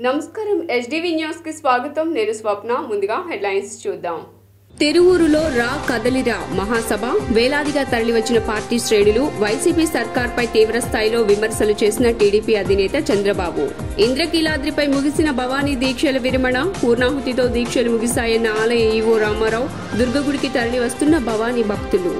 నమస్కారం SDV news కి స్వాగతం. నేను స్వప్న. ముందుగా హెడ్లైన్స్ చూద్దాం. తిరువూరులో రా కదలిరా మహాసభ. వేలాదిగా తరలివచ్చిన పార్టీ శ్రేణులు వైసీపీ సర్కార్పై తీవ్ర స్థాయిలో విమర్శలు చేసిన టీడీపీ అధినేత చంద్రబాబు. ఇంద్రకీలాద్రిపై ముగిసిన భవానీ దీక్షల విరమణ. పూర్ణాహుతితో దీక్షలు ముగిశాయన్న ఆలయ ఈవో రామారావు. దుర్గగుడికి తరలివస్తున్న భవానీ భక్తులు.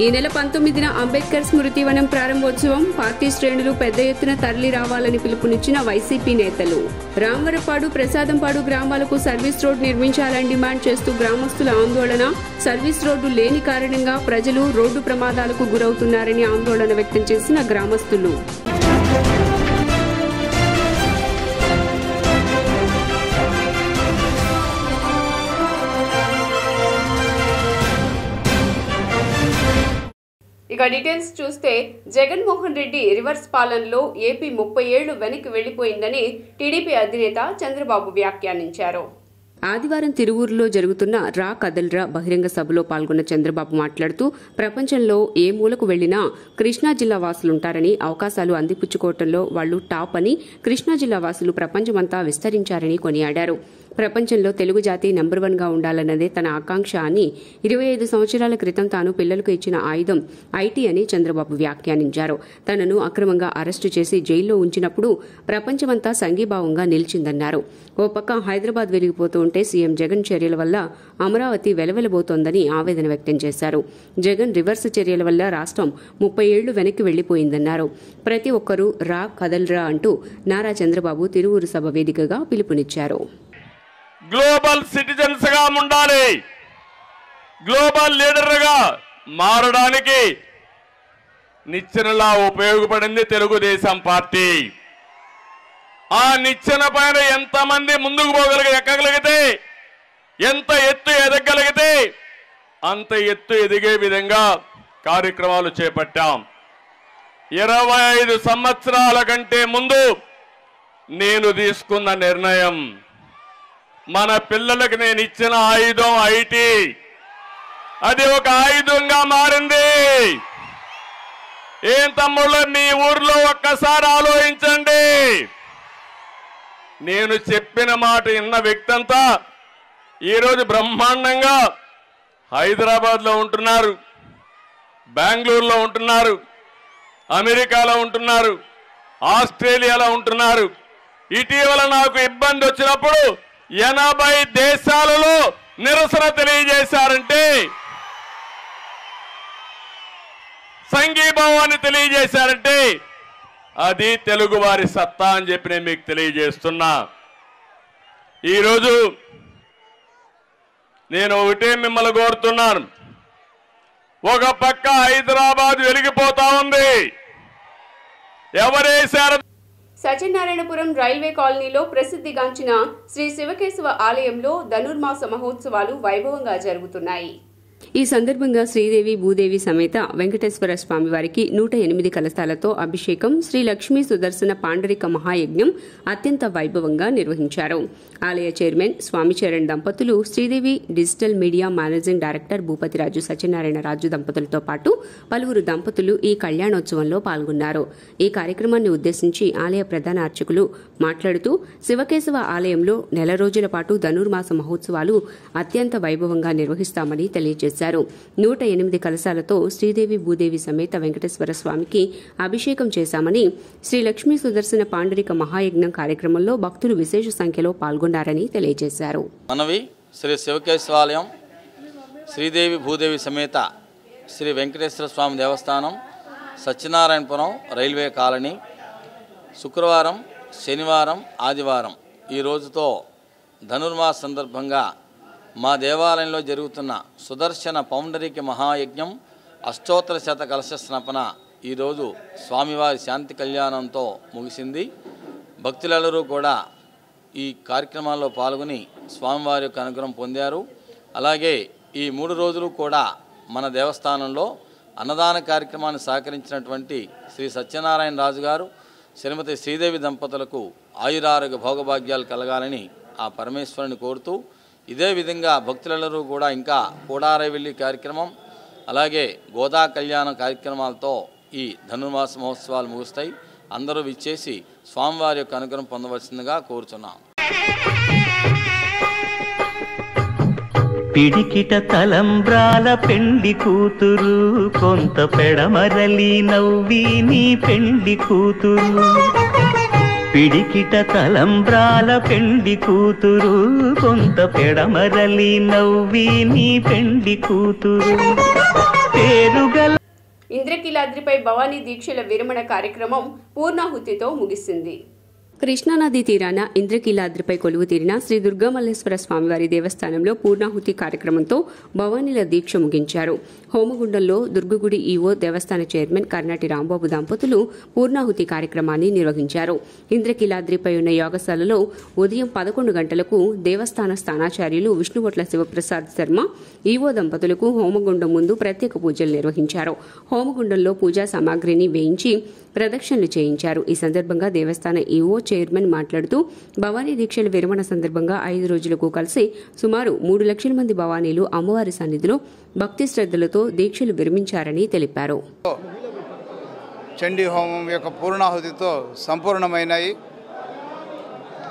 ఈ నెల 19న అంబేద్కర్ స్మృతి వనం ప్రారంభోత్సవం. పార్టీ శ్రేణులు పెద్ద ఎత్తున తరలి రావాలని పిలుపునిచ్చిన వైసీపీ నేతలు. రామవరపాడు, ప్రసాదంపాడు గ్రామాలకు సర్వీస్ రోడ్డు నిర్మించాలని డిమాండ్ చేస్తూ గ్రామస్తుల ఆందోళన. సర్వీస్ రోడ్డు లేని కారణంగా ప్రజలు రోడ్డు ప్రమాదాలకు గురవుతున్నారని ఆందోళన వ్యక్తం చేసిన గ్రామస్తులు. ఇక డీటెయిల్స్ చూస్తే జగన్మోహన్ రెడ్డి రివర్స్ పాలనలో ఏపీ 30 ఏళ్లు వెనక్కి వెళ్లిపోయిందని టీడీపీ అధినేత చంద్రబాబు వ్యాఖ్యానించారు. ఆదివారం తిరువూరులో జరుగుతున్న రా కదల్రా బహిరంగ సభలో పాల్గొన్న చంద్రబాబు మాట్లాడుతూ ప్రపంచంలో ఏ మూలకు వెళ్లినా కృష్ణా జిల్లా వాసులుంటారని, అవకాశాలు అందిపుచ్చుకోవడంలో వాళ్లు టాప్ అని, కృష్ణా జిల్లా వాసులు ప్రపంచమంతా విస్తరించారని కొనియాడారు. ప్రపంచంలో తెలుగు జాతి నంబర్ 1 గా ఉండాలన్నదే తన ఆకాంక్ష అని, 25 సంవత్సరాల క్రితం తాను పిల్లలకు ఇచ్చిన ఆయుధం ఐటీ అని చంద్రబాబు వ్యాఖ్యానించారు. తనను అక్రమంగా అరెస్టు చేసి జైల్లో ఉంచినప్పుడు ప్రపంచమంతా సంఘీభావంగా నిలిచిందన్నారు. ఓ పక్క హైదరాబాద్ వెలిగిపోతూ ఉంటే సీఎం జగన్ చర్యల వల్ల అమరావతి వెలవెలబోతోందని ఆవేదన వ్యక్తం చేశారు. జగన్ రివర్స్ చర్యల వల్ల రాష్ట్రం 30 ఏళ్లు వెనక్కి వెళ్లిపోయిందన్నారు. ప్రతి ఒక్కరూ రా కదల్రా అంటూ నారా చంద్రబాబు తిరువూరు సభ వేదికగా పిలుపునిచ్చారు. గ్లోబల్ సిటిజన్స్ గా ఉండాలి, గ్లోబల్ లీడర్ గా మారడానికి నిచ్చెనలా ఉపయోగపడింది తెలుగుదేశం పార్టీ. ఆ నిచ్చెన పైన ఎంతమంది ముందుకు ఎక్కగలిగితే, ఎంత ఎత్తు ఎదగలిగితే అంత ఎత్తు ఎదిగే విధంగా కార్యక్రమాలు చేపట్టాం. 25 సంవత్సరాల కంటే ముందు నేను తీసుకున్న నిర్ణయం, మన పిల్లలకు నేను ఇచ్చిన ఆయుధం ఐటీ, అది ఒక ఆయుధంగా మారింది. ఏం తమ్ముళ్ళు, మీ ఊర్లో ఒక్కసారి ఆలోచించండి. నేను చెప్పిన మాట విన్న వ్యక్తి అంతా ఈరోజు బ్రహ్మాండంగా హైదరాబాద్లో ఉంటున్నారు, బెంగళూరులో ఉంటున్నారు, అమెరికాలో ఉంటున్నారు, ఆస్ట్రేలియాలో ఉంటున్నారు. ఇటీవల నాకు ఇబ్బంది వచ్చినప్పుడు 80 దేశాలలో నిరసన తెలియజేశారంటే, సంఘీభావాన్ని తెలియజేశారంటే అది తెలుగు వారి సత్తా అని చెప్పి నేను మీకు తెలియజేస్తున్నా. ఈరోజు నేను ఒకటే మిమ్మల్ని కోరుతున్నాను. ఒక పక్క హైదరాబాద్ వెలిగిపోతా ఉంది, ఎవరేశారు? సత్యనారాయణపురం రైల్వే కాలనీలో ప్రసిద్ధిగాంచిన శ్రీ శివకేశవ ఆలయంలో ధనుర్మాస మహోత్సవాలు వైభవంగా జరుగుతున్నాయి. ఈ సందర్భంగా శ్రీదేవి భూదేవి సమేత వెంకటేశ్వర స్వామివారికి 108 కలశాలతో అభిషేకం, శ్రీ లక్ష్మీ సుదర్శన పాండరిక మహాయజ్ఞం అత్యంత వైభవంగా నిర్వహించారు. ఆలయ చైర్మన్ స్వామిచరణ్ దంపతులు, Sridevi digital media managing director Bhupathiraju Satyanarayana Raju దంపతులతో పాటు పలువురు దంపతులు ఈ కళ్యాణోత్సవంలో పాల్గొన్నారు. ఈ కార్యక్రమాన్ని ఉద్దేశించి ఆలయ ప్రధాన అర్చకులు మాట్లాడుతూ, శివకేశవ ఆలయంలో నెల రోజుల పాటు ధనుర్మాస మహోత్సవాలు అత్యంత వైభవంగా నిర్వహిస్తామని తెలియజేశారు. 108 కలశాలతో శ్రీదేవి భూదేవి సమేత వెంకటేశ్వర స్వామికి అభిషేకం చేశామని, శ్రీ లక్ష్మీ సుదర్శన పాండరిక మహాయజ్ఞం కార్యక్రమంలో భక్తులు విశేష సంఖ్యలో పాల్గొన్నారని తెలియజేశారు. మనవి శ్రీ శివకేశవాలయం శ్రీదేవి భూదేవి సమేత శ్రీ వెంకటేశ్వర స్వామి దేవస్థానం, సత్యనారాయణపురం రైల్వే కాలనీ, శుక్రవారం, శనివారం, ఆదివారం ఈ రోజుతో ధనుర్మాస సందర్భంగా మా దేవాలయంలో జరుగుతున్న సుదర్శన పౌండరిక మహాయజ్ఞం అష్టోత్తర శత కలశ స్నపన ఈరోజు స్వామివారి శాంతి కళ్యాణంతో ముగిసింది. భక్తులెల్లరూ కూడా ఈ కార్యక్రమాల్లో పాల్గొని స్వామివారి యొక్క అనుగ్రహం పొందారు. అలాగే ఈ 3 రోజులు కూడా మన దేవస్థానంలో అన్నదాన కార్యక్రమాన్ని సహకరించినటువంటి శ్రీ సత్యనారాయణ రాజు గారు, శ్రీమతి శ్రీదేవి దంపతులకు ఆయురారోగ్య భోగభాగ్యాలు కలగాలని ఆ పరమేశ్వరుని కోరుతూ, ఇదే విధంగా భక్తులెల్లరూ కూడా ఇంకా కూడారవెల్లి కార్యక్రమం, అలాగే గోదా కళ్యాణ కార్యక్రమాలతో ఈ ధనుర్మాస మహోత్సవాలు ముగుస్తాయి. అందరూ విచ్చేసి స్వామివారి యొక్క అనుగ్రహం పొందవలసిందిగా కోరుచున్నాం. పిడికిట తలంబ్రాల పెండి కూతురు కొంత పెడమరలి నవ్వి నీ పెండి కూతురు. పిడికిట తలంబ్రాల పెండి కూతురు కొంత పెడమరలి నవ్వి నీ పెండి కూతురు. పేరుగల ఇంద్రకీలాద్రిపై భవానీ దీక్షల విరమణ కార్యక్రమం పూర్ణాహుతితో ముగిసింది. కృష్ణానది తీరాన ఇంద్రకీలాద్రిపై కొలువు తీరిన శ్రీ దుర్గామల్లేశ్వర స్వామివారి దేవస్థానంలో పూర్ణాహుతి కార్యక్రమంతో భవానీల దీక్ష ముగించారు. హోమగుండంలో దుర్గగుడి ఈవో దేవస్థాన చైర్మన్ కర్నాటి రాంబాబు దంపతులు పూర్ణాహుతి కార్యక్రమాన్ని నిర్వహించారు. ఇంద్రకీలాద్రిపై ఉన్న యోగశాలలో ఉదయం 11 గంటలకు దేవస్థాన స్థానాచార్యులు విష్ణువొట్ల శివప్రసాద్ శర్మ ఈవో దంపతులకు హోమగుండం ముందు ప్రత్యేక పూజలు నిర్వహించారు. హోమగుండంలో పూజా సామాగ్రిని వేయించి ప్రదక్షిణలు చేయించారు. ఈ సందర్భంగా దేవస్థాన ఈవో చైర్మన్ మాట్లాడుతూ భవానీ దీక్షల విరమణ సందర్భంగా 5 రోజులకు కలిసి సుమారు 3 లక్షల మంది భవానీలు అమ్మవారి సన్నిధిలో భక్తి శ్రద్ధలతో దీక్షలు విరమించారని తెలిపారు. చండీ హోమం యొక్క పూర్ణాహుతితో సంపూర్ణమైనాయి.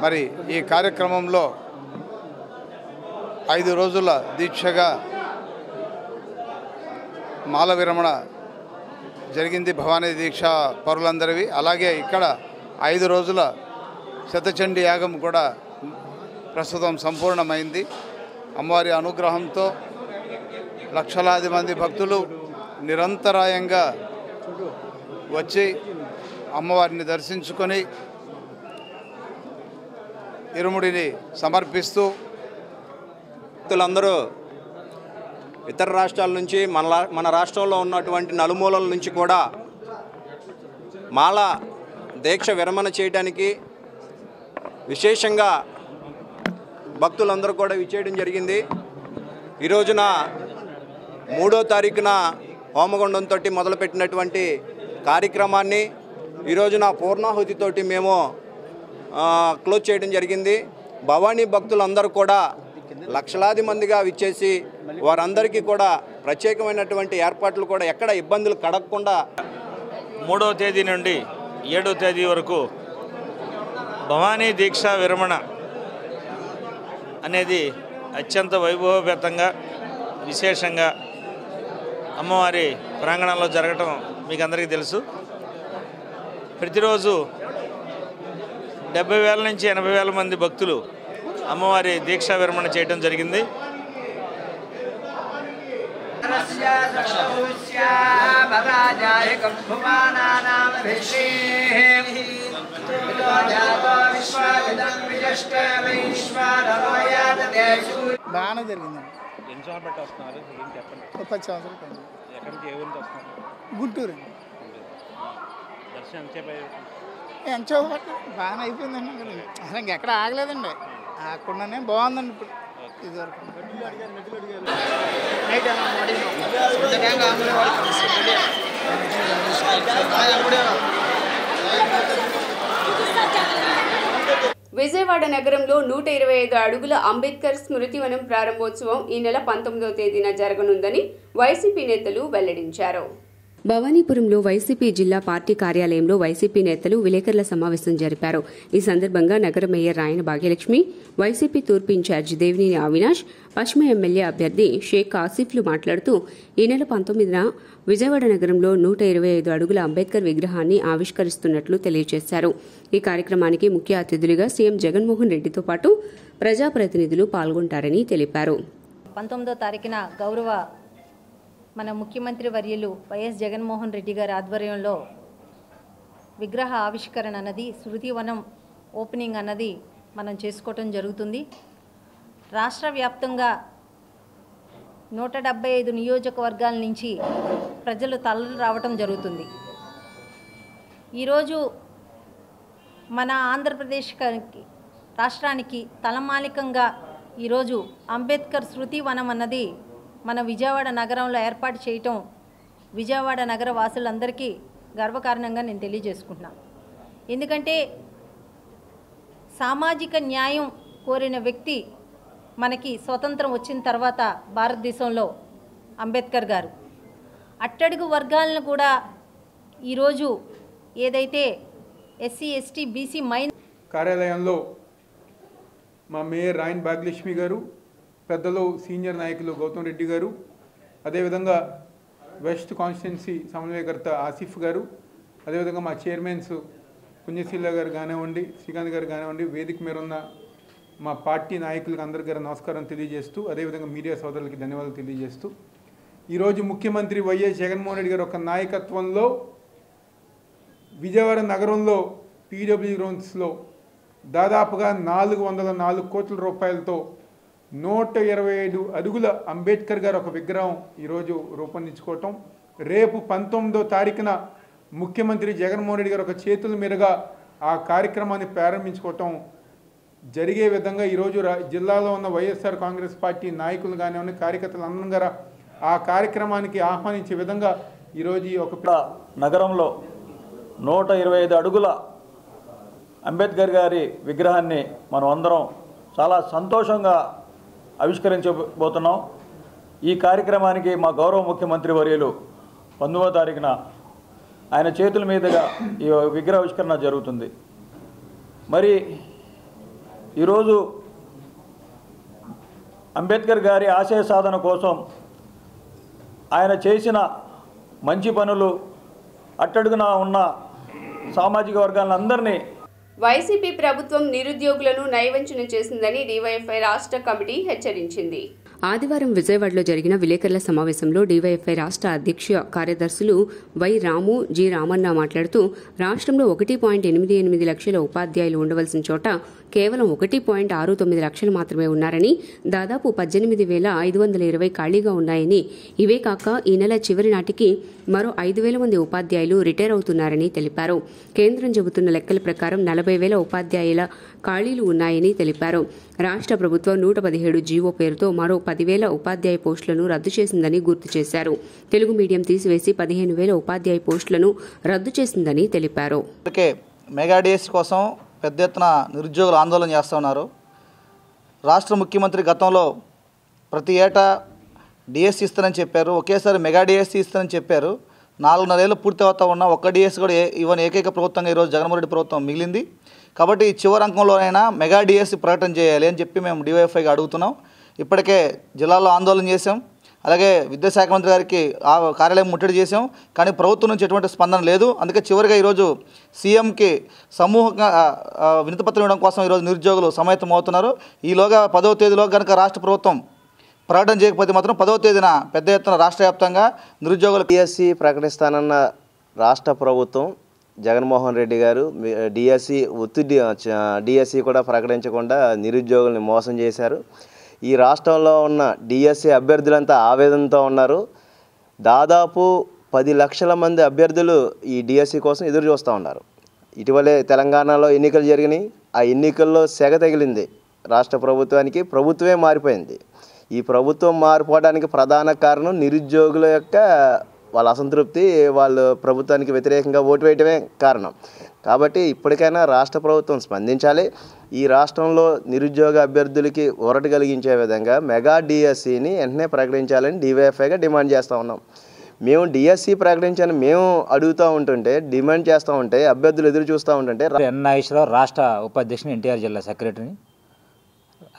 మరి ఈ కార్యక్రమంలో 5 రోజుల దీక్షగా మాల విరమణ జరిగింది భవానీ దీక్ష పరులందరివి. అలాగే ఇక్కడ 5 రోజుల శతచండీ యాగం కూడా ప్రస్తుతం సంపూర్ణమైంది. అమ్మవారి అనుగ్రహంతో లక్షలాది మంది భక్తులు నిరంతరాయంగా వచ్చి అమ్మవారిని దర్శించుకొని ఇరుముడిని సమర్పిస్తూ భక్తులందరూ ఇతర రాష్ట్రాల నుంచి మన రాష్ట్రంలో ఉన్నటువంటి నలుమూలల నుంచి కూడా మాల దీక్ష విరమణ చేయడానికి విశేషంగా భక్తులందరూ కూడా విచ్చేయడం జరిగింది. ఈ రోజున 3వ తారీఖున హోమగుండంతో మొదలుపెట్టినటువంటి కార్యక్రమాన్ని ఈ రోజున పూర్ణాహుతితోటి మేము క్లోజ్ చేయడం జరిగింది. భవానీ భక్తులందరూ కూడా లక్షలాది మందిగా విచ్చేసి వారందరికీ కూడా ప్రత్యేకమైనటువంటి ఏర్పాట్లు కూడా ఎక్కడ ఇబ్బందులు కడగకుండా 3వ తేదీ నుండి 7వ తేదీ వరకు భవానీ దీక్షా విరమణ అనేది అత్యంత వైభవపేతంగా విశేషంగా అమ్మవారి ప్రాంగణంలో జరగటం మీకు అందరికీ తెలుసు. ప్రతిరోజు 70,000 నుంచి 80,000 మంది భక్తులు అమ్మవారి దీక్షా విరమణ చేయడం జరిగింది. బాగానే జరిగిందండి. ఎన్ని సంవత్సరాలు బట్టి వస్తున్నారు? ఏం చెప్పండి. 10 సంవత్సరాలు. ఎక్కడికి ఏ ఊరికి వస్తున్నారు? గుంటూరు అండి. దర్శనం ఎంతసేపు ఎంతో బాగానే అయిపోయిందండి. అసలు ఇంకెక్కడ ఆగలేదండి. ఆకుండానే బాగుందండి. ఇప్పుడు ఇదివరకు విజయవాడ నగరంలో 125 అడుగుల అంబేద్కర్ స్మృతివనం ప్రారంభోత్సవం ఈ నెల 19వ తేదీన జరగనుందని వైసీపీ నేతలు వెల్లడించారు. భవానీపురంలో వైసీపీ జిల్లా పార్టీ కార్యాలయంలో వైసీపీ నేతలు విలేకరుల సమావేశం జరిపారు. ఈ సందర్భంగా నగర మేయర్ రాయన భాగ్యలక్ష్మి, వైసీపీ తూర్పు ఇన్ఛార్జి దేవినేని అవినాష్, పశ్చిమ ఎమ్మెల్యే అభ్యర్థి షేక్ ఆసిఫ్లు మాట్లాడుతూ ఈ నెల 19న విజయవాడ నగరంలో 125 అడుగుల అంబేద్కర్ విగ్రహాన్ని ఆవిష్కరిస్తున్నట్లు తెలియజేశారు. ఈ కార్యక్రమానికి ముఖ్య అతిథులుగా సీఎం జగన్మోహన్ రెడ్డితో పాటు ప్రజాప్రతినిధులు పాల్గొంటారని తెలిపారు. 19వ తారీఖున గౌరవ మన ముఖ్యమంత్రి వర్యులు వైఎస్ జగన్మోహన్ రెడ్డి గారి ఆధ్వర్యంలో విగ్రహ ఆవిష్కరణ అన్నది శృతివనం ఓపెనింగ్ అన్నది మనం చేసుకోవటం జరుగుతుంది. రాష్ట్ర వ్యాప్తంగా 175 నియోజకవర్గాల నుంచి ప్రజలు తరలి రావటం జరుగుతుంది. ఈరోజు మన ఆంధ్రప్రదేశ్ రాష్ట్రానికి తలమాలికంగా ఈరోజు అంబేద్కర్ శృతివనం అన్నది మన విజయవాడ నగరంలో ఏర్పాటు చేయటం విజయవాడ నగర వాసులందరికీ గర్వకారణంగా నేను తెలియజేసుకుంటున్నాను. ఎందుకంటే సామాజిక న్యాయం కోరిన వ్యక్తి మనకి స్వతంత్రం వచ్చిన తర్వాత భారతదేశంలో అంబేద్కర్ గారు అట్టడుగు వర్గాలను కూడా ఈరోజు ఏదైతే ఎస్సీ ఎస్టీ బీసీ మైన్ కార్యాలయంలో మా మేయర్ రాయన్ భాగ్యలక్ష్మి గారు, పెద్దలు సీనియర్ నాయకులు గౌతమ్ రెడ్డి గారు, అదేవిధంగా వెస్ట్ కాన్స్టిట్యున్సీ సమన్వయకర్త ఆసిఫ్ గారు, అదేవిధంగా మా చైర్మన్స్ పుణ్యశీల గారు కానివ్వండి, శ్రీకాంత్ గారు కానివ్వండి, వేదిక మీద ఉన్న మా పార్టీ నాయకులకు అందరికీ నమస్కారం తెలియజేస్తూ, అదేవిధంగా మీడియా సోదరులకి ధన్యవాదాలు తెలియజేస్తూ, ఈరోజు ముఖ్యమంత్రి వైఎస్ జగన్మోహన్ రెడ్డి గారు ఒక నాయకత్వంలో విజయవాడ నగరంలో పీడబ్ల్యూ గ్రౌండ్స్లో దాదాపుగా 404 కోట్ల రూపాయలతో 125 అడుగుల అంబేద్కర్ గారు ఒక విగ్రహం ఈరోజు రూపొందించుకోవటం, రేపు 19వ తారీఖున ముఖ్యమంత్రి జగన్మోహన్ రెడ్డి గారు ఒక చేతుల మీదుగా ఆ కార్యక్రమాన్ని ప్రారంభించుకోవటం జరిగే విధంగా ఈరోజు జిల్లాలో ఉన్న వైఎస్ఆర్ కాంగ్రెస్ పార్టీ నాయకులు కానివ్వండి, కార్యకర్తలు అందరూ ఆ కార్యక్రమానికి ఆహ్వానించే విధంగా ఈరోజు ఒక నగరంలో 125 అడుగుల అంబేద్కర్ గారి విగ్రహాన్ని మనం అందరం చాలా సంతోషంగా ఆవిష్కరించబోతున్నాం. ఈ కార్యక్రమానికి మా గౌరవ ముఖ్యమంత్రి వర్యులు 19వ తారీఖున ఆయన చేతుల మీదుగా ఈ విగ్రహావిష్కరణ జరుగుతుంది. మరి ఈరోజు అంబేద్కర్ గారి ఆశయ సాధన కోసం ఆయన చేసిన మంచి పనులు అట్టడుగున ఉన్న సామాజిక వర్గాలందరినీ వైసీపీ ప్రభుత్వం నిరుద్యోగులను నయవంచన చేసిందని డీవైఎఫ్ఐ రాష్ట్ర కమిటీ హెచ్చరించింది. ఆదివారం విజయవాడలో జరిగిన విలేకరుల సమావేశంలో డీవైఎఫ్ఐ రాష్ట్ర అధ్యక్ష కార్యదర్శులు వై రాము, జి రామన్న మాట్లాడుతూ రాష్ట్రంలో 1.88 లక్షల ఉపాధ్యాయులు ఉండవలసిన చోట కేవలం 1.69 లక్షలు మాత్రమే ఉన్నారని, దాదాపు 18,520 ఖాళీగా ఉన్నాయని, ఇవే కాక ఈ నెల చివరి నాటికి మరో 5,000 మంది ఉపాధ్యాయులు రిటైర్ అవుతున్నారని తెలిపారు. కేంద్రం చెబుతున్న లెక్కల ప్రకారం 40,000 ఉపాధ్యాయుల ఖాళీలు ఉన్నాయని తెలిపారు. రాష్ట్ర ప్రభుత్వం 117 జీవో పేరుతో మరో 10,000 ఉపాధ్యాయ పోస్టులను రద్దు చేసిందని గుర్తు చేశారు. తెలుగు మీడియం తీసివేసి 15,000 ఉపాధ్యాయ పోస్టులను రద్దు చేసిందని తెలిపారు. మెగా డిఎస్సి కోసం పెద్ద ఎత్తున నిరుద్యోగులు ఆందోళన చేస్తూ ఉన్నారు. రాష్ట్ర ముఖ్యమంత్రి గతంలో ప్రతి ఏటా డిఎస్సి ఇస్తానని చెప్పారు, ఒకేసారి మెగా డిఎస్సి ఇస్తానని చెప్పారు. 4.5 ఏళ్ళు పూర్తి అవుతా ఉన్న ఒక్క డిఎస్సి కూడా ఇవ్వని ఏకైక ప్రభుత్వంగా ఈరోజు జగన్మోహన్ రెడ్డి ప్రభుత్వం మిగిలింది. కాబట్టి చివరి అంకంలోనైనా మెగా డిఎస్సి ప్రకటన చేయాలి అని చెప్పి మేము డివైఎఫ్ఐగా అడుగుతున్నాం. ఇప్పటికే జిల్లాలో ఆందోళన చేశాం, అలాగే విద్యాశాఖ మంత్రి గారికి ఆ కార్యాలయం ముట్టడి చేశాం, కానీ ప్రభుత్వం నుంచి ఎటువంటి స్పందన లేదు. అందుకే చివరిగా ఈరోజు సీఎంకి సమూహంగా వినతిపత్రం ఇవ్వడం కోసం ఈరోజు నిరుద్యోగులు సమాయత్తం అవుతున్నారు. ఈలోగా 10వ తేదీలో కనుక రాష్ట్ర ప్రభుత్వం ప్రకటన చేయకపోతే మాత్రం 10వ తేదీన పెద్ద ఎత్తున రాష్ట్ర వ్యాప్తంగా నిరుద్యోగులు డిఎస్సి ప్రకటిస్తానన్న రాష్ట్ర ప్రభుత్వం జగన్మోహన్ రెడ్డి గారు డిఎస్సి కూడా ప్రకటించకుండా నిరుద్యోగుల్ని మోసం చేశారు. ఈ రాష్ట్రంలో ఉన్న డిఎస్సి అభ్యర్థులంతా ఆవేదనతో ఉన్నారు. దాదాపు 10 లక్షల మంది అభ్యర్థులు ఈ డిఎస్సి కోసం ఎదురు చూస్తూ ఉన్నారు. ఇటీవలే తెలంగాణలో ఎన్నికలు జరిగినాయి. ఆ ఎన్నికల్లో సెగ తగిలింది రాష్ట్ర ప్రభుత్వానికి. ప్రభుత్వమే మారిపోయింది. ఈ ప్రభుత్వం మారిపోవడానికి ప్రధాన కారణం నిరుద్యోగుల యొక్క వాళ్ళ అసంతృప్తి, వాళ్ళు ప్రభుత్వానికి వ్యతిరేకంగా ఓటు వేయటమే కారణం. కాబట్టి ఇప్పటికైనా రాష్ట్ర ప్రభుత్వం స్పందించాలి. ఈ రాష్ట్రంలో నిరుద్యోగ అభ్యర్థులకి ఊరట కలిగించే విధంగా మెగా డిఎస్సిని వెంటనే ప్రకటించాలని డివైఎఫ్ఐగా డిమాండ్ చేస్తూ ఉన్నాం. మేము డిఎస్సి ప్రకటించాలని మేము అడుగుతూ ఉంటుంటే, డిమాండ్ చేస్తూ ఉంటే, అభ్యర్థులు ఎదురు చూస్తూ ఉంటుంటే ఎన్ నాగేశ్వరరావు రాష్ట్ర ఉపాధ్యక్షుని, ఎన్టీఆర్ జిల్లా సెక్రటరీని.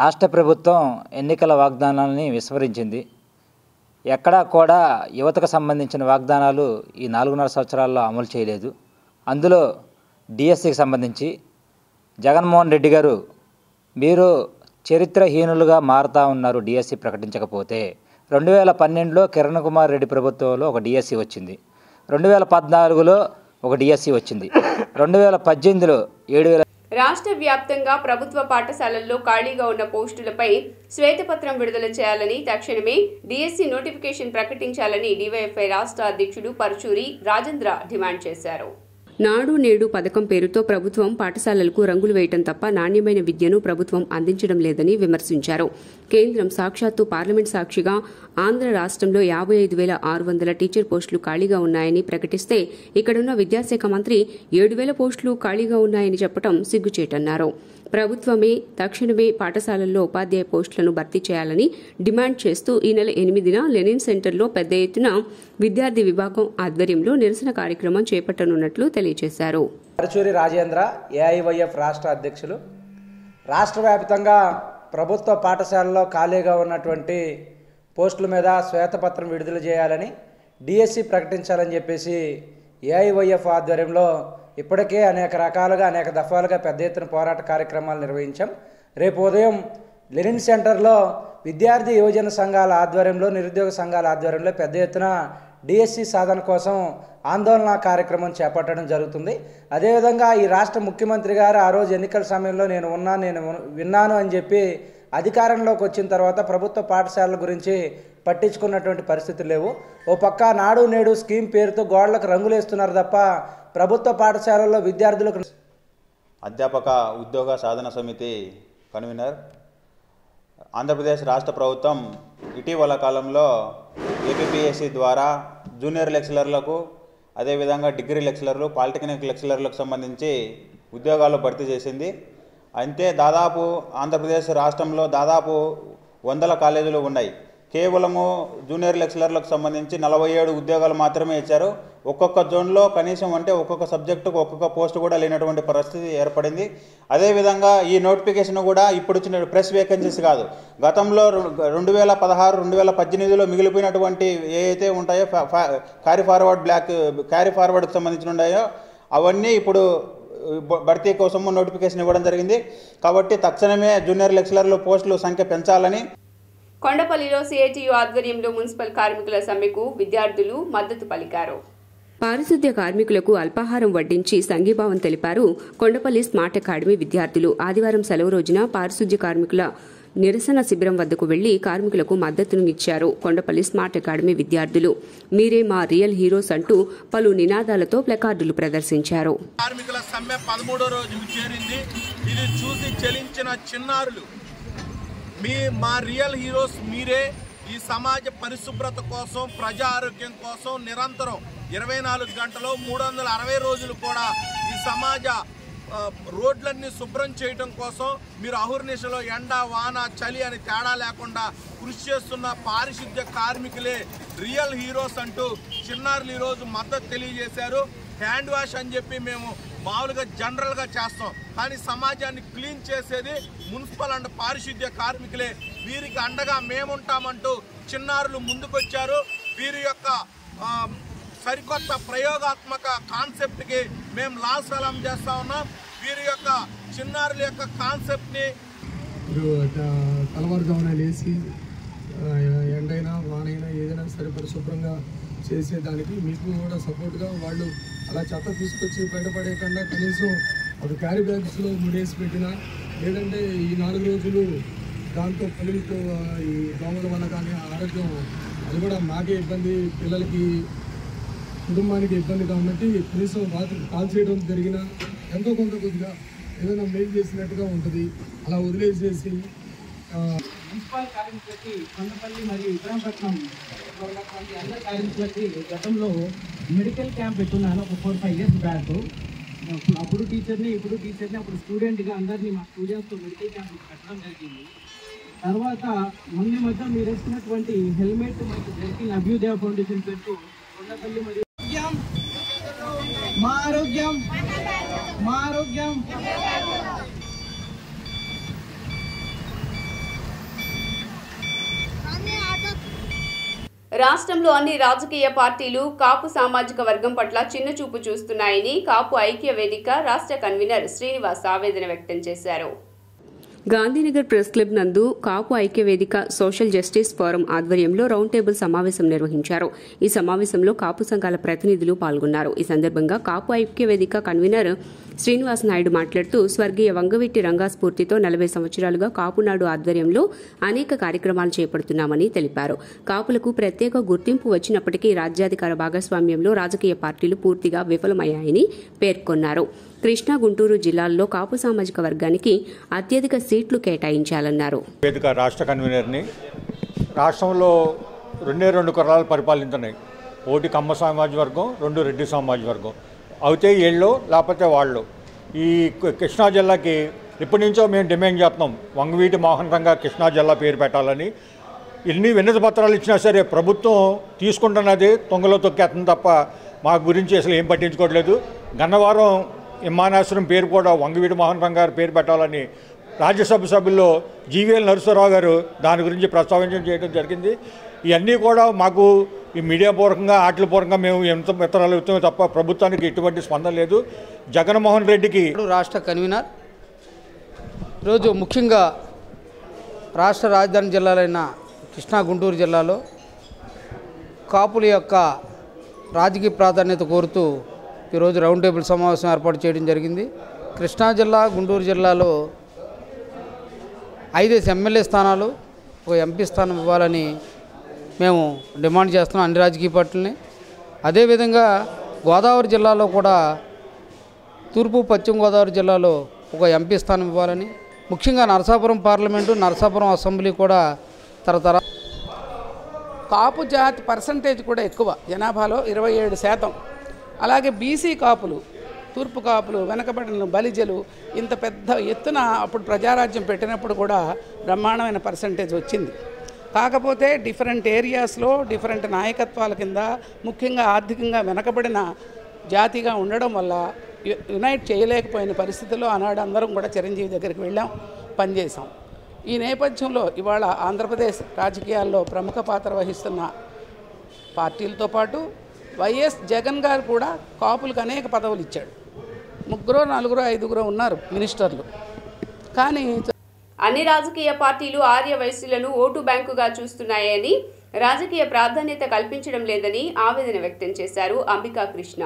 రాష్ట్ర ప్రభుత్వం ఎన్నికల వాగ్దానాలని విస్మరించింది. ఎక్కడా కూడా యువతకు సంబంధించిన వాగ్దానాలు ఈ 4.5 సంవత్సరాల్లో అమలు చేయలేదు. అందులో డిఎస్సికి సంబంధించి జగన్మోహన్ రెడ్డి గారు మీరు చరిత్రహీనులుగా మారుతూ ఉన్నారు డిఎస్సి ప్రకటించకపోతే. 2012లో కిరణ్ కుమార్ రెడ్డి ప్రభుత్వంలో ఒక డిఎస్సి వచ్చింది, 2014లో ఒక డిఎస్సి వచ్చింది, 2018లో 7,000. రాష్ట్ర వ్యాప్తంగా ప్రభుత్వ పాఠశాలల్లో ఖాళీగా ఉన్న పోస్టులపై శ్వేతపత్రం విడుదల చేయాలని, తక్షణమే డిఎస్సి నోటిఫికేషన్ ప్రకటించాలని డివైఎఫ్ఐ రాష్ట్ర అధ్యక్షుడు పరుచూరి రాజేంద్ర డిమాండ్ చేశారు. నాడు నేడు పథకం పేరుతో ప్రభుత్వం పాఠశాలలకు రంగులు వేయటం తప్ప నాణ్యమైన విద్యను ప్రభుత్వం అందించడం లేదని విమర్శించారు. కేంద్రం సాక్షాత్తు పార్లమెంట్ సాక్షిగా ఆంధ్ర రాష్ట్రంలో 55,600 టీచర్ పోస్టులు ఖాళీగా ఉన్నాయని ప్రకటిస్తే ఇక్కడున్న విద్యాశాఖ మంత్రి 7,000 పోస్టులు ఖాళీగా ఉన్నాయని చెప్పడం సిగ్గుచేటన్నారు. ప్రభుత్వమే తక్షణమే పాఠశాలల్లో ఉపాధ్యాయ పోస్టులను భర్తీ చేయాలని డిమాండ్ చేస్తూ ఈ నెల 8న లెనిన్ సెంటర్లో పెద్ద ఎత్తున విద్యార్థి విభాగం ఆధ్వర్యంలో నిరసన కార్యక్రమం చేపట్టనున్నట్లు తెలియజేశారు. పరచూరి రాజేంద్ర ఏఐవైఎఫ్ రాష్ట్ర అధ్యక్షులు. రాష్ట్ర వ్యాప్తంగా ప్రభుత్వ పాఠశాలలో ఖాళీగా ఉన్నటువంటి పోస్టుల మీద శ్వేతపత్రం విడుదల చేయాలని డిఎస్సి ప్రకటించాలని చెప్పేసి ఏఐవైఎఫ్ ఆధ్వర్యంలో ఇప్పటికే అనేక రకాలుగా అనేక దఫాలుగా పెద్ద ఎత్తున పోరాట కార్యక్రమాలు నిర్వహించాం. రేపు ఉదయం లెనిన్ సెంటర్లో విద్యార్థి యువజన సంఘాల ఆధ్వర్యంలో నిరుద్యోగ సంఘాల ఆధ్వర్యంలో పెద్ద ఎత్తున డిఎస్సి సాధన కోసం ఆందోళన కార్యక్రమం చేపట్టడం జరుగుతుంది. అదేవిధంగా ఈ రాష్ట్ర ముఖ్యమంత్రి గారు ఆ రోజు ఎన్నికల సమయంలో నేను విన్నాను అని చెప్పి అధికారంలోకి వచ్చిన తర్వాత ప్రభుత్వ పాఠశాలల గురించి పట్టించుకున్నటువంటి పరిస్థితులు లేవు. ఓ పక్క నాడు నేడు స్కీమ్ పేరుతో గోడలకు రంగులేస్తున్నారు తప్ప ప్రభుత్వ పాఠశాలల్లో విద్యార్థులకు. అధ్యాపక ఉద్యోగ సాధన సమితి కన్వీనర్. ఆంధ్రప్రదేశ్ రాష్ట్ర ప్రభుత్వం ఇటీవల కాలంలో ఏపీపీఎస్సీ ద్వారా జూనియర్ లెక్చరర్లకు అదేవిధంగా డిగ్రీ లెక్చరర్లు పాలిటెక్నిక్ లెక్చరర్లకు సంబంధించి ఉద్యోగాలు భర్తీ చేసింది. అయితే దాదాపు ఆంధ్రప్రదేశ్ రాష్ట్రంలో దాదాపు 100 కాలేజీలు ఉన్నాయి. కేవలము జూనియర్ లెక్చరర్లకు సంబంధించి 47 ఉద్యోగాలు మాత్రమే ఇచ్చారు. ఒక్కొక్క జోన్లో కనీసం అంటే ఒక్కొక్క సబ్జెక్టుకు ఒక్కొక్క పోస్టు కూడా లేనటువంటి పరిస్థితి ఏర్పడింది. అదేవిధంగా ఈ నోటిఫికేషన్ కూడా ఇప్పుడు వచ్చిన ప్రెస్ వేకెన్సీస్ కాదు, గతంలో 2016, 2018లో మిగిలిపోయినటువంటి ఏవైతే ఉంటాయో క్యారీ ఫార్వర్డ్కి సంబంధించిన ఉన్నాయో అవన్నీ ఇప్పుడు భర్తీ కోసము నోటిఫికేషన్ ఇవ్వడం జరిగింది. కాబట్టి తక్షణమే జూనియర్ లెక్చరర్ల పోస్టుల సంఖ్య పెంచాలని. కొండపల్లిలో సిఐటియు ఆధ్వర్యంలో మున్సిపల్ కార్మికుల సమ్మెకు విద్యార్థులు మద్దతు పలికారు. పారిశుద్ధ్య కార్మికులకు అల్పాహారం వడ్డించి సంఘీభావం తెలిపారు కొండపల్లి స్మార్ట్ అకాడమీ విద్యార్థులు. ఆదివారం సెలవు రోజున పారిశుద్ధ్య కార్మికుల నిరసన శిబిరం వద్దకు వెళ్లి కార్మికులకు మద్దతును ఇచ్చారు. కొండపల్లి స్మార్ట్ అకాడమీ విద్యార్థులు మీరే మా రియల్ హీరోస్ అంటూ పలు నినాదాలతో ప్లకార్డులు ప్రదర్శించారు. కార్మికుల సమ్మె 13వ రోజుకు చేరింది. ఇది చూసి చలించిన చిన్నారులు మా రియల్ హీరోస్ మీరే. ఈ సమాజ పరిశుభ్రత కోసం, ప్రజా ఆరోగ్యం కోసం నిరంతరం 24 గంటలు 360 రోజులు కూడా ఈ సమాజ రోడ్లన్నీ శుభ్రం చేయడం కోసం మీరు అహర్నిశలో ఎండ వాన చలి అని తేడా లేకుండా కృషి చేస్తున్న పారిశుద్ధ్య కార్మికులే రియల్ హీరోస్ అంటూ చిన్నారులు ఈరోజు మద్దతు తెలియజేశారు. హ్యాండ్ వాష్ అని చెప్పి మేము మామూలుగా జనరల్గా చేస్తాం, కానీ సమాజాన్ని క్లీన్ చేసేది మున్సిపల్ అండ్ పారిశుద్ధ్య కార్మికులే. వీరికి అండగా మేముంటామంటూ చిన్నారులు ముందుకొచ్చారు. వీరి యొక్క సరికొత్త ప్రయోగాత్మక కాన్సెప్ట్కి మేము లాల్ సలాం చేస్తా ఉన్నాం. వీరి యొక్క చిన్నారుల యొక్క కాన్సెప్ట్ని తెల్లవారుజామున లేచి ఎండైనా వానైనా ఏదైనా సరే పరిశుభ్రంగా చేసేదానికి మీకు కూడా సపోర్ట్గా వాళ్ళు అలా చెత్త తీసుకొచ్చి బయటపడేయకుండా కనీసం ఒక క్యారీ బ్యాగ్స్లో ముడేసి పెట్టినా, లేదంటే ఈ 4 రోజులు దాంతో పిల్లలతో ఈ దోమల వల్ల కానీ ఆరోగ్యం అది కూడా మాకే ఇబ్బంది, పిల్లలకి కుటుంబానికి ఇబ్బంది కాబట్టి కనీసం రాత్రి కాల్ చేయడం జరిగినా ఎంతో కొంత కొద్దిగా ఏదైనా మెయిల్ చేసినట్టుగా ఉంటుంది. అలా వదిలేసేసి మున్సిపల్ కార్మికులకి కొండపల్లి మరియు ఇబ్రాంపట్నం ఉన్నటువంటి అందరి కార్మికులకి గతంలో మెడికల్ క్యాంప్ పెట్టున్నాను ఒక 4-5 ఇయర్స్ బ్యాక్. అప్పుడు టీచర్ని అప్పుడు స్టూడెంట్గా అందరినీ మా స్టూడెంట్స్తో మెడికల్ క్యాంప్ పెట్టడం జరిగింది. తర్వాత మధ్య మీరు వేసుకున్నటువంటి హెల్మెట్ మరియు జర్కిన్ అభ్యుదయ ఫౌండేషన్ పెట్టు కొండపల్లి మరియు మా ఆరోగ్యం రాష్ట్రంలో అన్ని రాజకీయ పార్టీలు కాపు సామాజిక వర్గం పట్ల చిన్నచూపు చూస్తున్నాయని కాపు ఐక్య వేదిక రాష్ట్ర కన్వీనర్ శ్రీనివాస్ ఆవేదన వ్యక్తం చేశారు. గాంధీనగర్ ప్రెస్ క్లబ్ నందు కాపు ఐక్య వేదిక సోషల్ జస్టిస్ ఫోరం ఆధ్వర్యంలో రౌండ్ టేబుల్ సమావేశం నిర్వహించారు. ఈ సమావేశంలో కాపు సంఘాల ప్రతినిధులు పాల్గొన్నారు. ఈ సందర్భంగా కాపు ఐక్య వేదిక కన్వీనర్ శ్రీనివాస్ నాయుడు మాట్లాడుతూ స్వర్గీయ వంగవీటి రంగా స్ఫూర్తితో 40 సంవత్సరాలుగా కాపునాడు ఆధ్వర్యంలో అనేక కార్యక్రమాలు చేపడుతున్నామని తెలిపారు. కాపులకు ప్రత్యేక గుర్తింపు వచ్చినప్పటికీ రాజ్యాధికార భాగస్వామ్యంలో రాజకీయ పార్టీలు పూర్తిగా విఫలమయ్యాయని పేర్కొన్నారు. కృష్ణా, గుంటూరు జిల్లాల్లో కాపు సామాజిక వర్గానికి అత్యధిక సీట్లు కేటాయించాలన్నారు. వేదిక రాష్ట్ర కన్వీనర్ని. రాష్ట్రంలో 2 కులాలు పరిపాలించున్నాయి. ఒకటి కమ్మ సమాజ వర్గం, 2 రెడ్డి సమాజ వర్గం. అయితే వీళ్ళు లేకపోతే వాళ్ళు. ఈ కృష్ణా జిల్లాకి ఇప్పటి నుంచో మేము డిమాండ్ చేస్తున్నాం వంగవీటి మోహన్ రంగా కృష్ణా జిల్లా పేరు పెట్టాలని. ఇన్ని వినతి పత్రాలు ఇచ్చినా సరే ప్రభుత్వం తీసుకుంటున్నది తొంగలో తొక్కేస్తుంది తప్ప మా గురించి అసలు ఏం పట్టించుకోవట్లేదు. గన్నవరం విమానాశ్రయం పేరు కూడా వంగవీటి మోహన్ రంగా గారి పేరు పెట్టాలని రాజ్యసభ సభ్యుల్లో జీవీఎల్ నరసింహారావు గారు దాని గురించి ప్రస్తావించడం చేయడం జరిగింది. ఇవన్నీ కూడా మాకు ఈ మీడియా పూర్వకంగా ఆటల పూర్వకంగా మేము ఎంత మిత్రాలు అవుతామే తప్ప ప్రభుత్వానికి ఎటువంటి స్పందన లేదు. జగన్మోహన్ రెడ్డికి రాష్ట్ర కన్వీనర్ ఈరోజు ముఖ్యంగా రాష్ట్ర రాజధాని జిల్లాలైన కృష్ణా గుంటూరు జిల్లాలో కాపుల యొక్క రాజకీయ ప్రాధాన్యత కోరుతూ ఈరోజు రౌండ్ టేబుల్ సమావేశం ఏర్పాటు చేయడం జరిగింది. కృష్ణా జిల్లా గుంటూరు జిల్లాలో 5 ఎమ్మెల్యే స్థానాలు, 1 ఎంపీ స్థానం ఇవ్వాలని మేము డిమాండ్ చేస్తున్నాం అన్ని రాజకీయ పార్టీలని. అదేవిధంగా గోదావరి జిల్లాలో కూడా తూర్పు పశ్చిమ గోదావరి జిల్లాలో 1 ఎంపీ స్థానం ఇవ్వాలని, ముఖ్యంగా నరసాపురం పార్లమెంటు నరసాపురం అసెంబ్లీ కూడా తరతర కాపు జాతి పర్సంటేజ్ కూడా ఎక్కువ, జనాభాలో 27%. అలాగే బీసీ కాపులు, తూర్పు కాపులు, వెనకబడిన బలిజలు ఇంత పెద్ద ఎత్తున అప్పుడు ప్రజారాజ్యం పెట్టినప్పుడు కూడా బ్రహ్మాండమైన పర్సంటేజ్ వచ్చింది. కాకపోతే డిఫరెంట్ ఏరియాస్లో డిఫరెంట్ నాయకత్వాల కింద ముఖ్యంగా ఆర్థికంగా వెనకబడిన జాతిగా ఉండడం వల్ల యునైట్ చేయలేకపోయిన పరిస్థితుల్లో ఆనాడు అందరం కూడా చిరంజీవి దగ్గరికి వెళ్ళాం, పనిచేసాం. ఈ నేపథ్యంలో ఇవాళ ఆంధ్రప్రదేశ్ రాజకీయాల్లో ప్రముఖ పాత్ర వహిస్తున్న పార్టీలతో పాటు వైఎస్ జగన్ గారు కూడా కాపులకు అనేక పదవులు ఇచ్చాడు. 3, 4, 5 ఉన్నారు మినిస్టర్లు. కానీ అన్ని రాజకీయ పార్టీలు ఆర్య వైశ్యులను ఓటు బ్యాంకుగా చూస్తున్నాయని, రాజకీయ ప్రాధాన్యత కల్పించడం లేదని ఆవేదన వ్యక్తం చేశారు అంబికా కృష్ణ.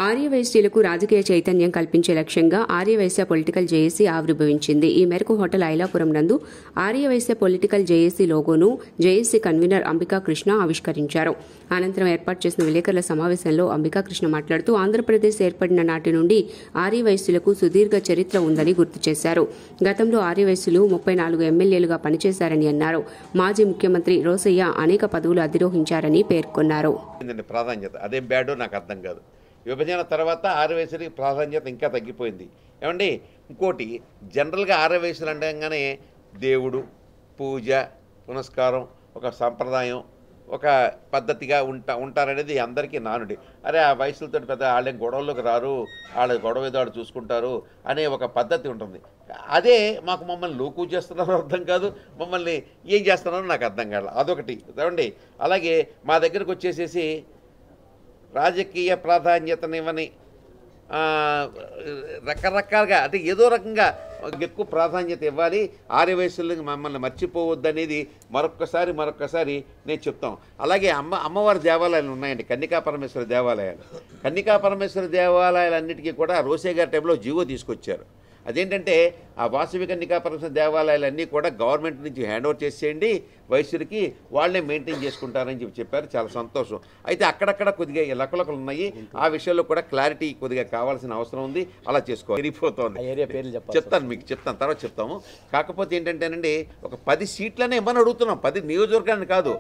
ఆర్యవైశ్యులకు రాజకీయ చైతన్యం కల్పించే లక్ష్యంగా ఆర్యవైశ్య పొలిటికల్ జేఏసీ ఆవిర్భవించింది. ఈ మేరకు హోటల్ ఐలాపురం నందు ఆర్యవైశ్య పొలిటికల్ జేఏసీ లోగోను జేఏసీ కన్వీనర్ అంబికా కృష్ణ ఆవిష్కరించారు. అనంతరం ఏర్పాటు చేసిన విలేకరుల సమావేశంలో అంబికా కృష్ణ మాట్లాడుతూ ఆంధ్రప్రదేశ్ ఏర్పడిన నాటి నుండి ఆర్యవైశ్యులకు సుదీర్ఘ చరిత్ర ఉందని గుర్తు చేశారు. గతంలో ఆర్యవైశ్యులు 34 ఎమ్మెల్యేలుగా పనిచేశారని అన్నారు. మాజీ ముఖ్యమంత్రి రోసయ్య అనేక పదవులు అధిరోహించారని పేర్కొన్నారు. ప్రాధాన్యత అదేం బ్యాడో నాకు అర్థం కాదు. విభజన తర్వాత ఆర్యవైశ్యులకి ప్రాధాన్యత ఇంకా తగ్గిపోయింది. ఏమండి, ఇంకోటి జనరల్గా ఆర్యవైశ్యులు అనగానే దేవుడు, పూజ, పునస్కారం, ఒక సంప్రదాయం, ఒక పద్ధతిగా ఉంటారనేది అందరికీ నానుడి. అరే ఆ వయసులతో పెద్ద వాళ్ళేం గొడవల్లోకి రారు, వాళ్ళ గొడవ ఏదో వాళ్ళు చూసుకుంటారు అనే ఒక పద్ధతి ఉంటుంది. అదే మమ్మల్ని లోకు చేస్తున్నారో అర్థం కాదు, మమ్మల్ని ఏం చేస్తున్నారో నాకు అర్థం కాదు. అదొకటి. ఏమండి, అలాగే మా దగ్గరకు వచ్చేసేసి రాజకీయ ప్రాధాన్యతనివ్వని రకరకాలుగా అంటే ఏదో రకంగా ఎక్కువ ప్రాధాన్యత ఇవ్వాలి, ఆర్యవైశ్యులకు మమ్మల్ని మర్చిపోవద్దనేది మరొక్కసారి నేను చెప్తాం. అలాగే అమ్మవారి దేవాలయాలు ఉన్నాయండి, కన్నికా పరమేశ్వర దేవాలయాలు. కన్నికా పరమేశ్వర దేవాలయాలన్నిటికీ కూడా రోసే గారి టైంలో జీవో తీసుకొచ్చారు. అదేంటంటే ఆ వాసవి కన్నికా పరమేశ్వర దేవాలయాలన్నీ కూడా గవర్నమెంట్ నుంచి హ్యాండ్ ఓవర్ చేసేయండి, వైశ్యులకి వాళ్ళే మెయింటైన్ చేసుకుంటారని చెప్పారు. చాలా సంతోషం. అయితే అక్కడక్కడ కొద్దిగా లకలకలు ఉన్నాయి, ఆ విషయంలో కూడా క్లారిటీ కొద్దిగా కావాల్సిన అవసరం ఉంది. అలా చేసుకోవాలి. విరిగిపోతుంది. చెప్తాను, మీకు చెప్తాను, తర్వాత చెప్తాము. కాకపోతే ఏంటంటేనండి, ఒక 10 సీట్లనే ఇవ్వని అడుగుతున్నాం. 10 నియోజకవర్గాన్ని కాదు,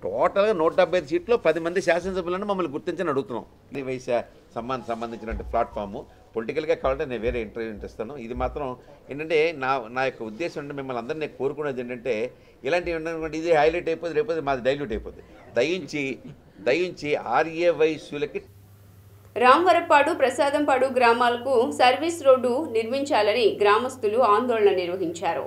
టోటల్గా 175 సీట్లు 10 మంది శాసనసభ్యులను మమ్మల్ని గుర్తించని అడుగుతున్నాం. ఈ వైశ్య సంబంధించిన ప్లాట్ఫాము పొలిటికల్గా కావాలంటే నేను వేరే ఇంటర్వ్యూ ఇస్తాను. ఇది మాత్రం ఏంటంటే నా యొక్క ఉద్దేశం అంటే మిమ్మల్ని అందరినీ కోరుకునేది ఏంటంటే ఇలాంటివి ఏంటంటే ఇది హైలైట్ అయిపోతుంది, రేపు మాది డైల్యూట్ అయిపోతుంది. దయించి ఆర్యవైశ్యులకి రాంవరపాడు, ప్రసాదంపాడు గ్రామాలకు సర్వీస్ రోడ్డు నిర్మించాలని గ్రామస్తులు ఆందోళన నిర్వహించారు.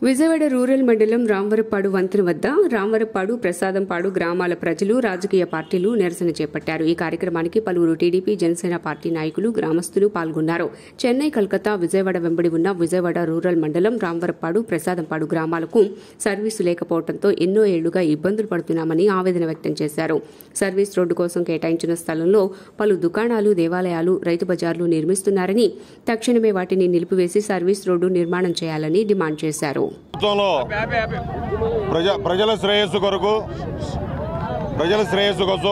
విజయవాడ రూరల్ మండలం రాంవరపాడు వంతెన వద్ద రాంవరపాడు, ప్రసాదంపాడు గ్రామాల ప్రజలు, రాజకీయ పార్టీలు నిరసన చేపట్టారు. ఈ కార్యక్రమానికి పలువురు టీడీపీ, జనసేన పార్టీ నాయకులు, గ్రామస్తులు పాల్గొన్నారు. చెన్నై, కలకత్తా, విజయవాడ వెంబడి ఉన్న విజయవాడ రూరల్ మండలం రాంవరపాడు, ప్రసాదంపాడు గ్రామాలకు సర్వీసు లేకపోవడంతో ఎన్నో ఏళ్లుగా ఇబ్బందులు పడుతున్నామని ఆవేదన వ్యక్తం చేశారు. సర్వీస్ రోడ్డు కోసం కేటాయించిన స్థలంలో పలు దుకాణాలు, దేవాలయాలు, రైతు బజార్లు నిర్మిస్తున్నారని, తక్షణమే వాటిని నిలిపివేసి సర్వీస్ రోడ్డు నిర్మాణం చేయాలని డిమాండ్ చేశారు. ప్రజల శ్రేయస్సు కోసం,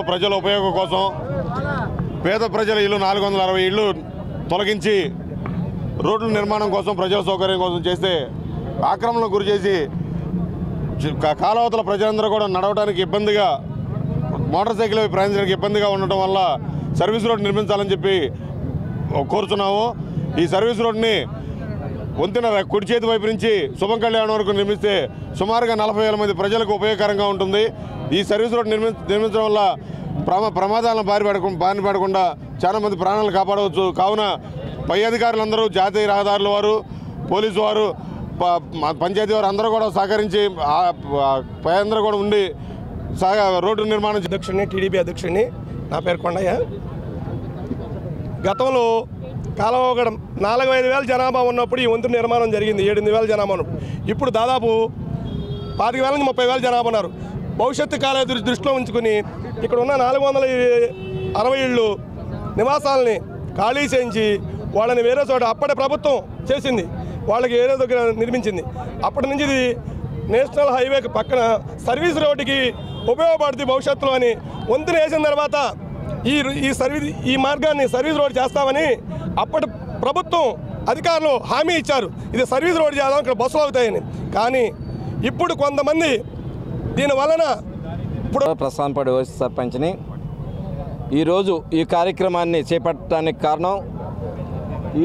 ప్రజల ఉపయోగం కోసం పేద ప్రజల ఇల్లు 460 ఇళ్ళు తొలగించి రోడ్ల నిర్మాణం కోసం, ప్రజల సౌకర్యం కోసం చేస్తే ఆక్రమణకు గురి చేసి కాలవతల ప్రజలందరూ కూడా నడవడానికి ఇబ్బందిగా, మోటార్ సైకిల్ ప్రయాణించడానికి ఇబ్బందిగా ఉండటం వల్ల సర్వీస్ రోడ్ నిర్మించాలని చెప్పి కోరుతున్నాము. ఈ సర్వీస్ రోడ్ని వంతెన కుడి చేతి వైపు నుంచి శుభం కళ్యాణం వరకు నిర్మిస్తే సుమారుగా 40,000 మంది ప్రజలకు ఉపయోగకరంగా ఉంటుంది. ఈ సర్వీస్ రోడ్ నిర్మించడం వల్ల ప్రమాదాలను బారిన పడకుండా చాలా మంది ప్రాణాలను కాపాడవచ్చు. కావున పై అధికారులందరూ, జాతీయ రహదారుల వారు, పోలీసు వారు, పంచాయతీ వారు అందరూ కూడా సహకరించి పై అందరూ కూడా ఉండి రోడ్డు నిర్మాణం. అధ్యక్షుడిని, టీడీపీ అధ్యక్షుడిని, నా పేరు కొండయ్య. గతంలో కాలవగడం 4,000-5,000 జనాభా ఉన్నప్పుడు ఈ వంతెన నిర్మాణం జరిగింది. 7,000 జనాభా ఉన్నప్పుడు. ఇప్పుడు దాదాపు 25,000 నుంచి 30,000 జనాభా ఉన్నారు. భవిష్యత్తు కాల దృష్టిలో ఉంచుకుని ఇక్కడ ఉన్న 460 ఇళ్ళు నివాసాలని ఖాళీ చేయించి వాళ్ళని వేరే చోట అప్పటి ప్రభుత్వం చేసింది, వాళ్ళకి వేరే దగ్గర నిర్మించింది. అప్పటి నుంచి ఇది నేషనల్ హైవేకి పక్కన సర్వీస్ రోడ్డుకి ఉపయోగపడుతుంది భవిష్యత్తులో అని వంతెన వేసిన తర్వాత ఈ మార్గాన్ని సర్వీస్ రోడ్ చేస్తామని అప్పటి ప్రభుత్వం అధికారులు హామీ ఇచ్చారు. ఇది సర్వీస్ రోడ్ చేద్దాం, ఇక్కడ బస్సులు అవుతాయని. కానీ ఇప్పుడు కొంతమంది దీని వలన ఇప్పుడు ప్రస్థానపడి వైస్ సర్పంచ్ని ఈరోజు ఈ కార్యక్రమాన్ని చేపట్టడానికి కారణం,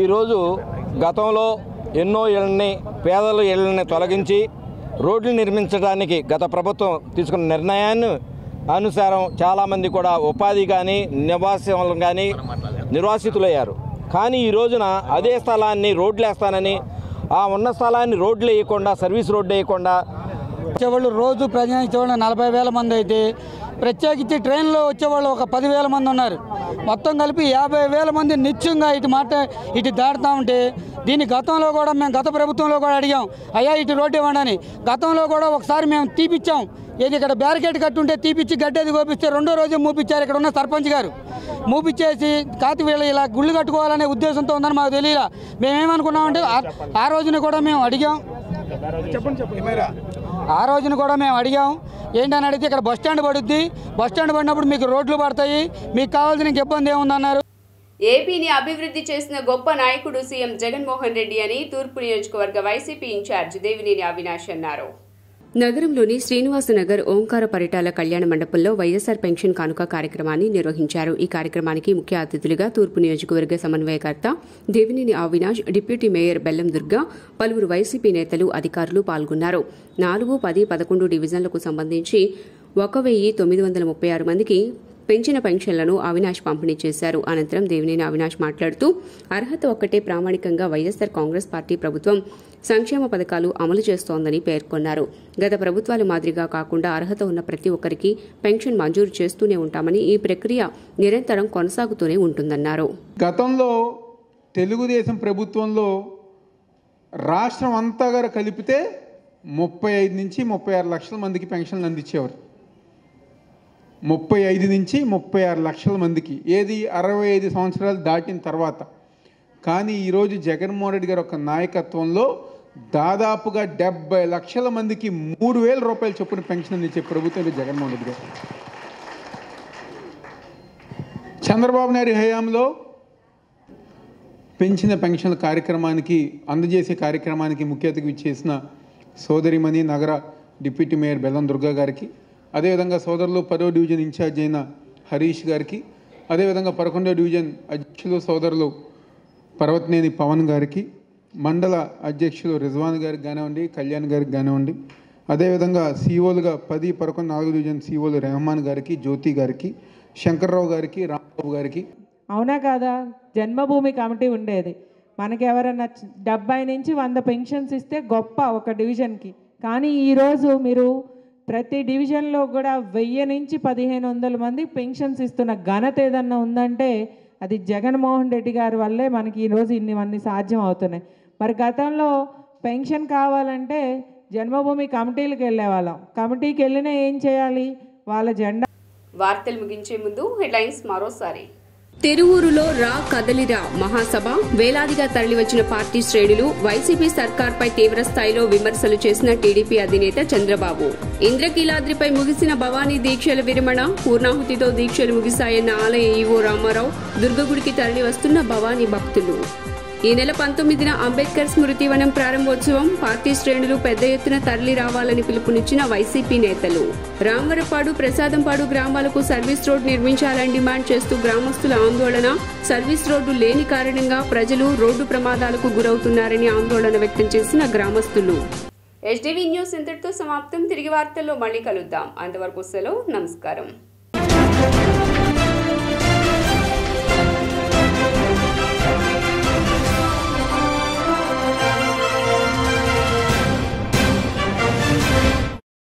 ఈరోజు గతంలో ఎన్నో ఇళ్ళని, పేదల ఇళ్ళని తొలగించి రోడ్లు నిర్మించడానికి గత ప్రభుత్వం తీసుకున్న నిర్ణయాన్ని అనుసారం చాలామంది కూడా ఉపాధి కానీ నివాసం కానీ నిర్వాసితులయ్యారు. కానీ ఈ రోజున అదే స్థలాన్ని రోడ్లు వేస్తానని, ఆ ఉన్న స్థలాన్ని రోడ్లు వేయకుండా, సర్వీస్ రోడ్డు వేయకుండా వచ్చేవాళ్ళు రోజు ప్రయాణించేవాళ్ళు 40,000 మంది అయితే, ప్రత్యేకించి ట్రైన్లో వచ్చేవాళ్ళు ఒక 10,000 మంది ఉన్నారు. మొత్తం కలిపి 50,000 మంది నిత్యంగా ఇటు దాటుతూ ఉంటే, దీన్ని గతంలో కూడా మేము గత ప్రభుత్వంలో కూడా అడిగాం, అయ్యా ఇటు రోడ్డు ఇవ్వండి అని. గతంలో కూడా ఒకసారి మేము తీపిచ్చాం. ఏది ఇక్కడ బ్యారికేడ్ కట్టుంటే తీపిచ్చి గడ్డేది కోపిస్తే రెండో రోజు మూపిచ్చారు. ఇక్కడ ఉన్న సర్పంచ్ గారు మూపిచ్చేసి కాతి వీళ్ళు ఇలా గుళ్ళు కట్టుకోవాలనే ఉద్దేశంతో ఉందని మాకు తెలియలా. మేమేమనుకున్నామంటే ఆ రోజున కూడా మేము అడిగాం ఏంటని అడిగితే ఇక్కడ బస్ స్టాండ్ పడుద్ది, బస్ స్టాండ్ పడినప్పుడు మీకు రోడ్లు పడతాయి, మీకు కావాల్సిన ఇబ్బంది ఏముందన్నారు. ఏపీని అభివృద్ధి చేసిన గొప్ప నాయకుడు సీఎం జగన్మోహన్ రెడ్డి అని తూర్పు నియోజకవర్గ వైసీపీ ఇన్ఛార్జ్ దేవినేని అవినాష్ అన్నారు. నగరంలోని శ్రీనివాసనగర్ ఓంకార పరిటాల కళ్యాణ మండపంలో వైఎస్సార్ పెన్షన్ కానుక కార్యక్రమాన్ని నిర్వహించారు. ఈ కార్యక్రమానికి ముఖ్య అతిథులుగా తూర్పు నియోజకవర్గ సమన్వయకర్త దేవినేని అవినాష్, డిప్యూటీ మేయర్ బెల్లం దుర్గా, పలువురు వైసీపీ నేతలు, అధికారులు పాల్గొన్నారు. 4, 10, 11 డివిజన్లకు సంబంధించి 1,936 మందికి పెంచిన పెన్షన్లను అవినాష్ పంపిణీ చేశారు. అనంతరం దేవినేని అవినాష్ మాట్లాడుతూ, అర్హత ఒక్కటే ప్రామాణికంగా వైఎస్సార్ కాంగ్రెస్ పార్టీ ప్రభుత్వం సంక్షేమ పథకాలు అమలు చేస్తోందని పేర్కొన్నారు. గత ప్రభుత్వాల మాదిరిగా కాకుండా అర్హత ఉన్న ప్రతి ఒక్కరికి పెన్షన్ మంజూరు చేస్తూనే ఉంటామని, ఈ ప్రక్రియ నిరంతరం కొనసాగుతూనే ఉంటుందన్నారు. గతంలో తెలుగుదేశం ప్రభుత్వంలో రాష్ట్రం అంతా కలిపితే 35 నుంచి 36 లక్షల మందికి పెన్షన్లు అందించేవారు. 35 నుంచి 36 లక్షల మందికి, ఏది 65 సంవత్సరాలు దాటిన తర్వాత. కానీ ఈరోజు జగన్మోహన్ రెడ్డి గారు ఒక నాయకత్వంలో దాదాపుగా 70 లక్షల మందికి 3,000 రూపాయల చొప్పున పెన్షన్ అందించే ప్రభుత్వం జగన్మోహన్ రెడ్డి గారు. చంద్రబాబు నాయుడు హయాంలో పెంచిన పెన్షన్ల కార్యక్రమానికి, అందజేసే కార్యక్రమానికి ముఖ్య అతిథిగా ఇచ్చేసిన సోదరిమణి నగర డిప్యూటీ మేయర్ బెల్లం దుర్గా గారికి, అదేవిధంగా సోదరులు 10వ డివిజన్ ఇన్ఛార్జ్ అయిన హరీష్ గారికి, అదేవిధంగా 11వ డివిజన్ అధ్యక్షులు సోదరులు పర్వతనేని పవన్ గారికి, మండల అధ్యక్షులు రిజ్వాన్ గారికి కానివ్వండి, కళ్యాణ్ గారికి కానివ్వండి, అదేవిధంగా సీఓలుగా 10, 11, 4 డివిజన్ సీఓలు రెహమాన్ గారికి, జ్యోతి గారికి, శంకర్రావు గారికి, రాంబాబు గారికి. అవునా కాదా? జన్మభూమి కమిటీ ఉండేది. మనకి ఎవరైనా 70 నుంచి 100 పెన్షన్స్ ఇస్తే గొప్ప ఒక డివిజన్కి. కానీ ఈరోజు మీరు ప్రతి డివిజన్లో కూడా 1000 నుంచి 1,500 మంది పెన్షన్స్ ఇస్తున్న ఘనత ఏదన్నా ఉందంటే అది జగన్మోహన్ రెడ్డి గారి వల్లే మనకి ఈరోజు ఇన్ని సాధ్యం అవుతున్నాయి. మరి గతంలో పెన్షన్ కావాలంటే జన్మభూమి కమిటీలకు వెళ్ళేవాళ్ళం. కమిటీకి వెళ్ళినా ఏం చేయాలి? వాళ్ళ జెండా. వార్తలు ముగించే ముందు హెడ్లైన్స్ మరోసారి. తిరువూరులో రా కదలిరా మహాసభ, వేలాదిగా తరలివచ్చిన పార్టీ శ్రేణులు, వైసీపీ సర్కార్పై తీవ్ర స్థాయిలో విమర్శలు చేసిన టీడీపీ అధినేత చంద్రబాబు. ఇంద్రకీలాద్రిపై ముగిసిన భవానీ దీక్షల విరమణ, పూర్ణాహుతితో దీక్షలు ముగిశాయన్న ఆలయ ఈవో రామారావు, దుర్గగుడికి తరలి వస్తున్న భవానీ భక్తులు. ఈ నెల 19న అంబేద్కర్ స్మృతి వనం ప్రారంభోత్సవం. పార్టీ శ్రేణులు పెద్ద ఎత్తున తరలి రావాలని పిలుపునిచ్చిన వైసీపీ నేతలు. రాంవరపాడు, ప్రసాదంపాడు గ్రామాలకు సర్వీస్ రోడ్ నిర్మించాలని డిమాండ్ చేస్తూ గ్రామస్తుల ఆందోళన. సర్వీస్ రోడ్డు లేని కారణంగా ప్రజలు రోడ్డు ప్రమాదాలకు గురవుతున్నారని ఆందోళన వ్యక్తం చేసిన గ్రామస్తులు. HDV న్యూస్ ఇంతటితో సమాప్తం. తిరిగి వార్తల్లో మళ్ళీ కలుద్దాం. అంతవరకు సెలవు. నమస్కారం.